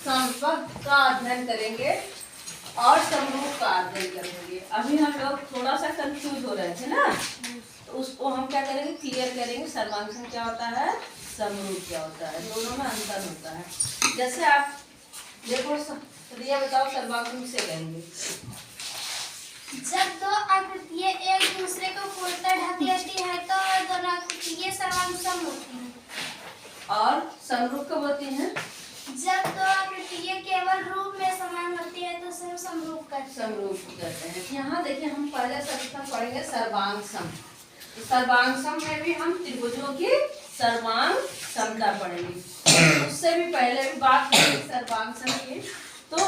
समरूप का अध्ययन करेंगे और समरूप का अध्ययन करेंगे। अभी हम लोग थोड़ा सा कंफ्यूज हो रहे थे ना, तो उसको हम क्या करेंगे, क्लियर करेंगे। सर्वांग क्या होता है, समरूप क्या होता है, दोनों में अंतर होता है। जैसे आप देखो, रिया बताओ सर्वांग किसे कहेंगे? जब दो आकृतियाँ एक दूसरे को पूर्णतः ढक लेती है तो दोनों आकृतियाँ सर्वांग होती हैं। और समरूप कब होती हैं? जब दो आकृतियाँ केवल रूप में समान होती है तो समरूप कहते हैं। यहाँ देखिए, हम पहले सर्वप्रथम पढ़ेंगे सर्वांग सम। सर्वांग सम में भी हम त्रिभुजों की सर्वांग समता पढ़ेंगे। उससे भी पहले भी बात करेंगे सर्वांग सम की। तो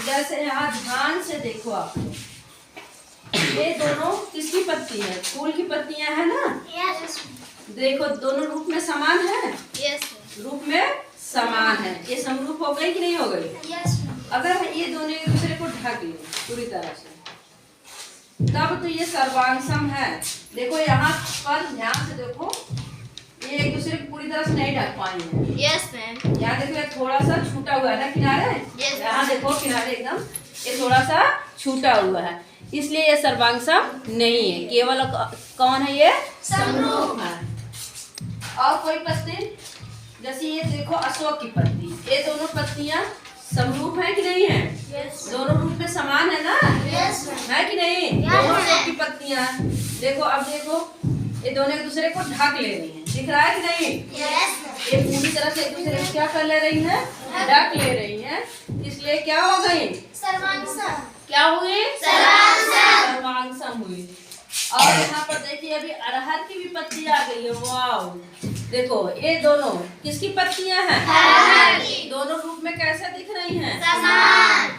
जैसे यहाँ ध्यान से देखो, आप ये दोनों किसकी पत्ती है? फूल की पत्तियां है ना। यस। देखो दोनों रूप में समान है। यस। रूप में समान है, ये समरूप हो गई कि नहीं हो गई? यस। अगर ये दोनों एक दूसरे को ढक ले पूरी तरह से, तब तो ये सर्वांग सम है। देखो यहाँ पर ध्यान से देखो, ये एक दूसरे को पूरी तरह से नहीं ढक पाएंगे। Yes ma'am. यहाँ देखो, ये थोड़ा सा छूटा हुआ है ना किनारे। यहाँ देखो किनारे एकदम ये थोड़ा सा छूटा हुआ है, इसलिए ये सर्वांग सम नहीं है। केवल कौन है? ये समरूप है। और कोई पत्ती, जैसे ये देखो अशोक की पत्ती, ये दोनों पत्तियां समरूप है कि नहीं है? yes. दोनों रूप में समान है ना। yes, है कि नहीं? दोनों अशोक की पत्तियां देखो, अब देखो ये दोनों एक दूसरे को ढक ले रही हैं, दिख रहा है कि नहीं? yes. ये पूरी तरह से एक दूसरे को क्या कर ले रही है, ढक ले रही है, इसलिए क्या हो गई? सर्वांग सम। क्या हुई? सर्वांग सम हुई। और यहाँ पर देखिए, अभी अरहर की भी पत्ती आ गई है। वाह, देखो ये दोनों किसकी पत्तियां हैं? अरहर की। दोनों रूप में कैसे दिख रही हैं?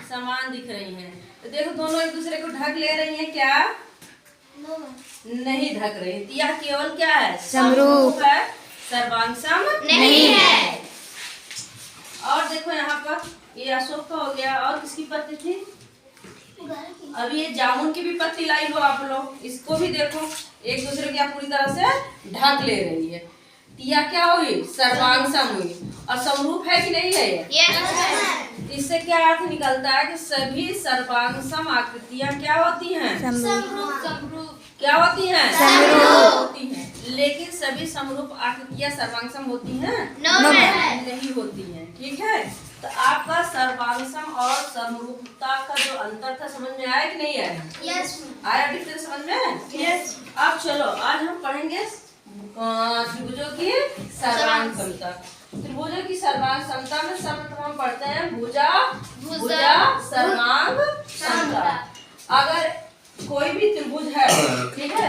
समान दिख रही हैं। तो देखो दोनों एक दूसरे को ढक ले रही हैं क्या? नहीं ढक रही। यह केवल क्या है? समरूप है, सर्वांग सम नहीं है। और देखो यहाँ पर ये अशोक का हो गया, और किसकी पत्ती थी? अब ये जामुन की भी पत्ती लाई हो आप लोग, इसको भी देखो एक दूसरे को पूरी तरह से ढक ले रही है। यह क्या हुई? सर्वांग सम हुई। और समरूप है कि नहीं है ये? yes. इससे क्या अर्थ निकलता है कि सभी सर्वांग सम आकृतियां क्या होती हैं? समरूप। क्या होती हैं? समरूप होती हैं। लेकिन सभी समरूप आकृतियां सर्वांग सम होती हैं? नहीं होती हैं। ठीक है, तो आपका सर्वांग सम और समरूपता का जो अंतर था, समझ में आया कि नहीं आया? yes. आया डिफरेंस समझ में? yes. अब चलो, आज हम पढ़ेंगे त्रिभुजों की सर्वांग समता। त्रिभुजों की सर्वांग समता में सर्वप्रथम हम पढ़ते हैं भुजा सर्वांग समता। अगर कोई भी त्रिभुज है, ठीक है,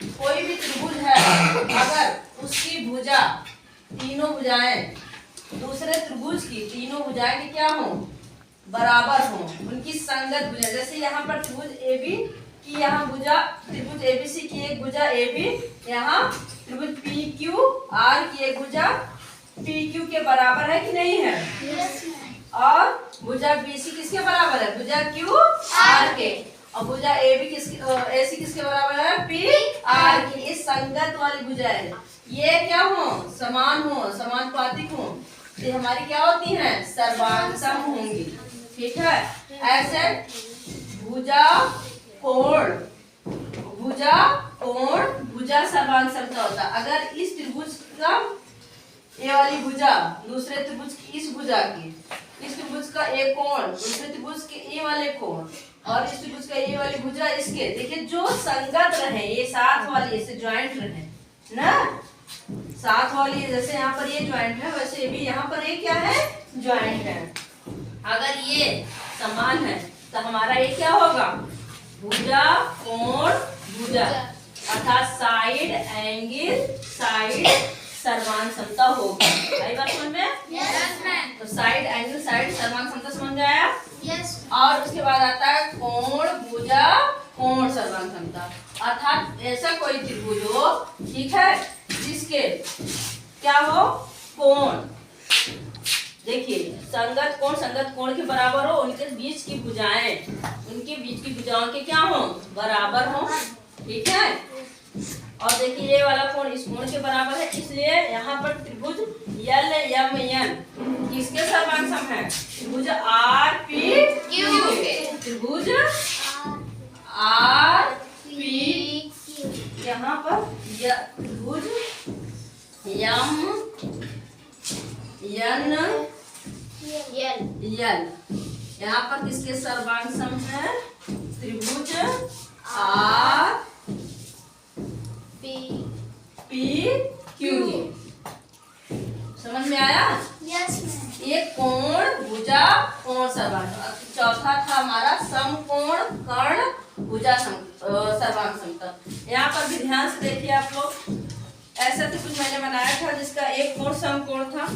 कोई भी त्रिभुज है, अगर उसकी भुजा, तीनों भुजाएं दूसरे त्रिभुज की तीनों भुजाएं की क्या हो? बराबर हो, उनकी संगत भुजा। जैसे यहाँ पर त्रिभुज AB की, यहाँ भुजा त्रिभुज ABC की एक भुजा AB, यहाँ त्रिभुज PQR की एक भुजा PQ के बराबर है कि नहीं है? yes. और भुजा BC किसके बराबर है? भुजा QR के। और भुजा AB AC किसके बराबर है? PR की। ये संगत वाली भुजा है, ये क्या हो? समान हो, समानुपातिक हो, ये हमारी क्या होती हैं? सर्वांग सम होंगी। ठीक है, ऐसे भुजा कोण भुजा सर्वांग समता होता। अगर इस त्रिभुज का ये वाली भुजा दूसरे त्रिभुज की इस भुजा की, इस त्रिभुज का एक कोण दूसरे त्रिभुज के ये वाले कोण, और इस त्रिभुज का ये वाली भुजा इसके, देखिए जो संगत रहे, ये साथ वाली ऐसे ज्वाइंट रहे ना, साथ वाली, जैसे यहाँ पर ये ज्वाइंट है, वैसे भी यहाँ पर ये क्या है? ज्वाइंट है। अगर ये समान है तो हमारा ये क्या होगा? भुजा कोण भुजा, अर्थात साइड एंगल साइड सर्वांग समता होगी। सही बात समझ में? yes. तो साइड एंगल साइड सर्वांग समता समझ में आया? yes. और उसके बाद आता है कोण भुजा कोण सर्वांग समता, अर्थात ऐसा कोई त्रिभुज हो, ठीक है, जिसके क्या हो? कोण, देखिए संगत कोण के बराबर हो, उनके बीच की भुजाओं के क्या हो? बराबर हो। ठीक है, और देखिए ये वाला कोण इस कोण के बराबर है, इसलिए यहाँ पर त्रिभुज LMN किसके सर्वांग सम सम है त्रिभुज आर पी क्यू के। त्रिभुज आर पी, यहाँ पर त्रिभुज यम एन यल, यहाँ पर किसके सर्वांग सम है त्रिभुज आर पी क्यू के। समझ में आया? Yes ma'am. ये कोण भुजा कोण सर्वांग। चौथा था हमारा समकोण कर्ण भुजा सर्वांग समतल। यहाँ पर भी ध्यान से देखिए आप लोग, ऐसा तो कुछ मैंने बनाया था जिसका एक कोण समकोण था,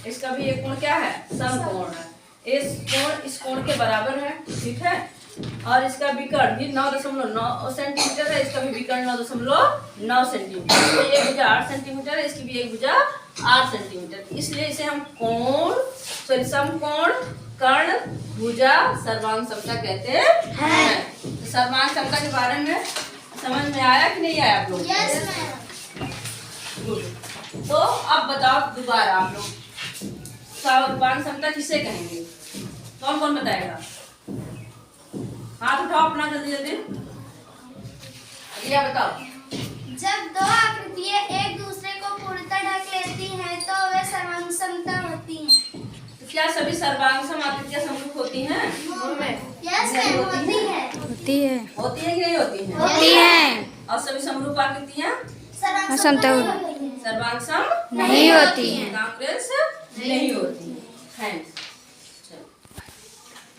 इसका भी एक कोण क्या है समकोण है। इस कोण के बराबर है, ठीक है। और इसका विकर्ण भी 9.9 सेंटीमीटर है, इसका भी विकर्ण 9.9 सेंटीमीटर। तो ये भुजा 8 सेंटीमीटर है, इसकी भी एक भुजा 8 सेंटीमीटर। इसलिए इसे हम समकोण कर्ण भुजा सर्वांग समता कहते हैं। तो सर्वांग समता के बारे में समझ में आया कि नहीं आया आप लोग? Yes ma'am. गुड। तो अब बताओ दोबारा आप लोग सर्वांग समता किसे कहेंगे? कौन कौन बताएगा? हाथ उठाओ अपना जल्दी जल्दी। अगला बताओ। जब दो आकृतियाँ एक दूसरे को पूर्णतः ढक लेती हैं तो वे सर्वांग समता होती हैं। तो क्या सभी सर्वांग आकृतियाँ समरूप होती हैं? यस मैम, होती है। होती है। होती है कि नहीं होती हैं? होती है। और सभी समरूप आकृतियाँ सर्वांग समता समता नहीं होती हैं। सर्वांग सम नहीं होती हैं। कांग्रेस नहीं होती है। थैंक्स।